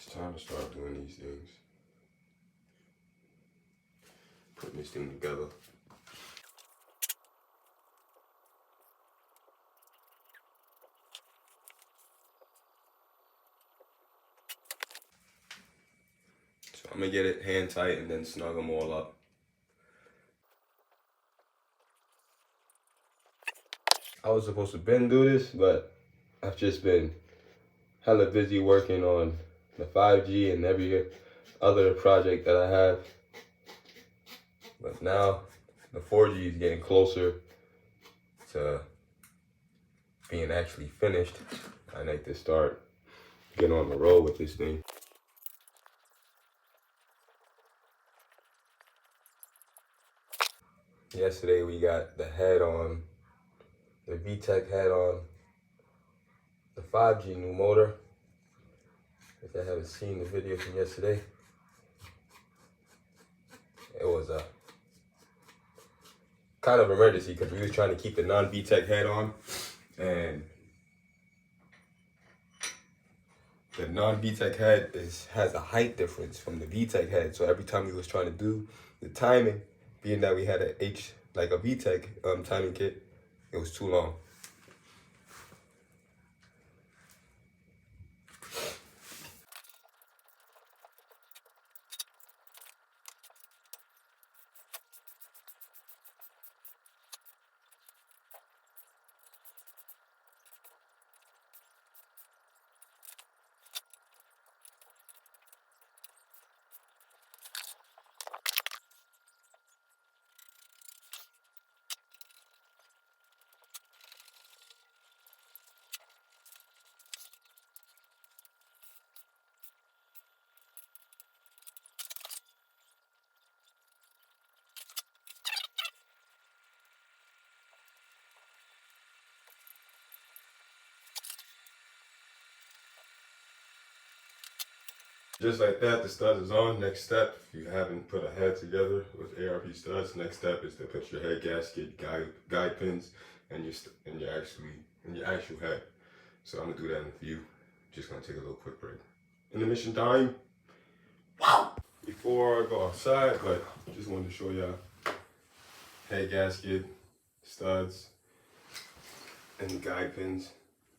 It's time to start doing these things. Putting this thing together. So I'm gonna get it hand tight and then snug them all up. I was supposed to do this, but I've just been hella busy working on the 5G and every other project that I have. But now the 4G is getting closer to being actually finished. I need to start getting on the road with this thing. Yesterday we got the head on, the VTEC head on the 5G new motor. If you haven't seen the video from yesterday, it was a kind of emergency because we was trying to keep the non-VTEC head on, and the non-VTEC head has a height difference from the VTEC head. So every time we was trying to do the timing, being that we had a VTEC timing kit, it was too long. Just like that, the studs is on. Next step, if you haven't put a head together with ARP studs, next step is to put your head gasket, guide pins, and your actual head. So I'm gonna do that in a few. Just gonna take a little quick break. Intermission time. Wow. Before I go outside, but just wanted to show y'all head gasket, studs, and guide pins.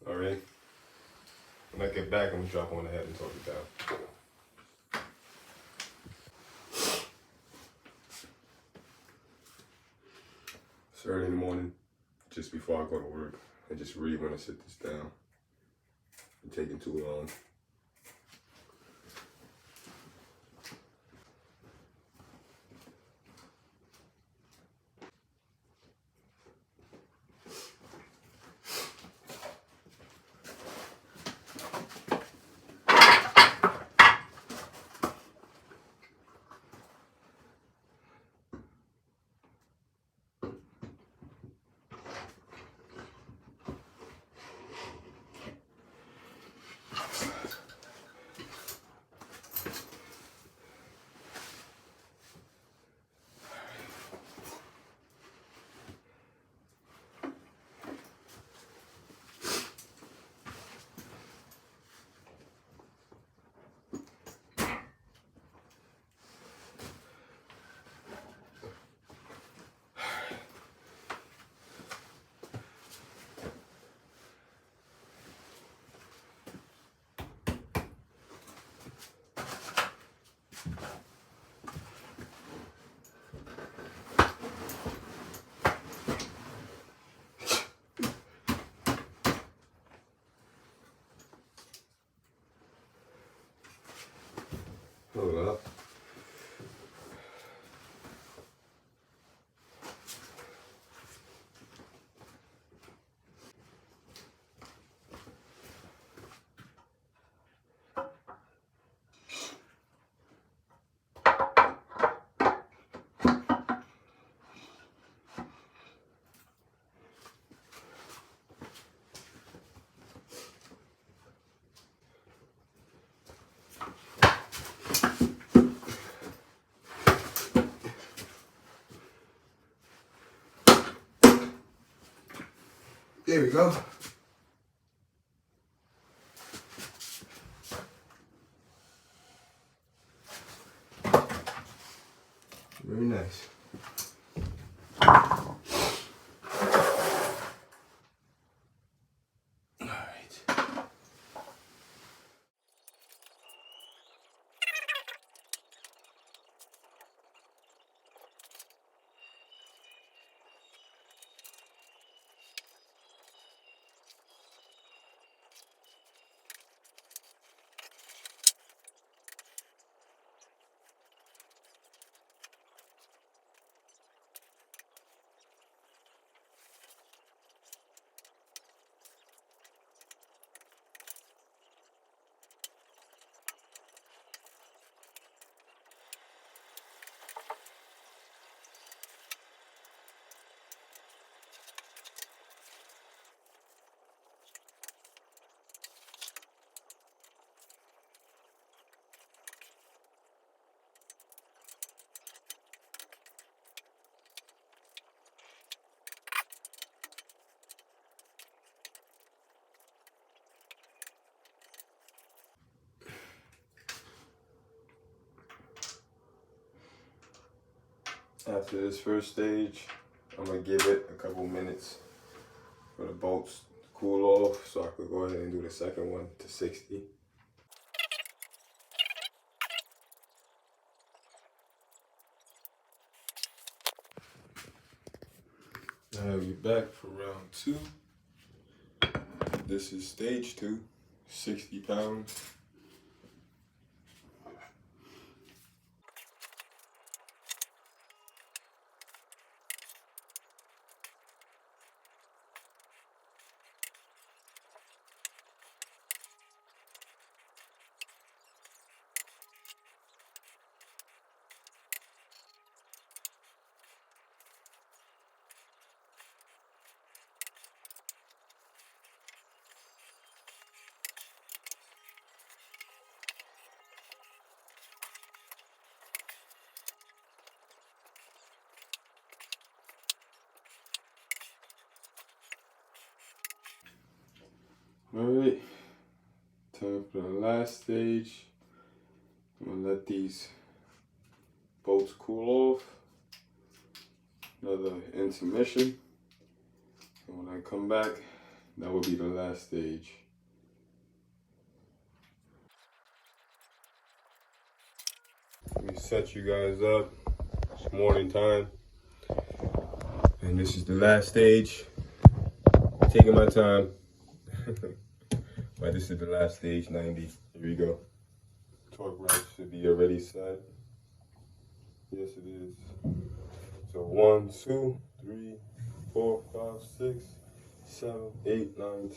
All right. When I get back, I'm gonna drop on the head and torque it down. It's early in the morning, just before I go to work. I just really want to sit this down. It's taking too long. Hold up. There we go. next. After this first stage, I'm gonna give it a couple minutes for the bolts to cool off so I could go ahead and do the second one to 60. I'll be back for round 2. This is stage 2, 60 pounds. Alright, time for the last stage. I'm gonna let these bolts cool off. Another intermission. And when I come back, that will be the last stage. Let me set you guys up. It's morning time. And this is the last stage. Taking my time. But this is the last stage, 90. Here we go. Torque wrench should be already set. Yes, it is. So 1, 2, 3, 4, 5, 6, 7, 8, 9, 10.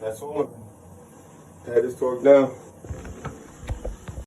That's all. Had this torque down.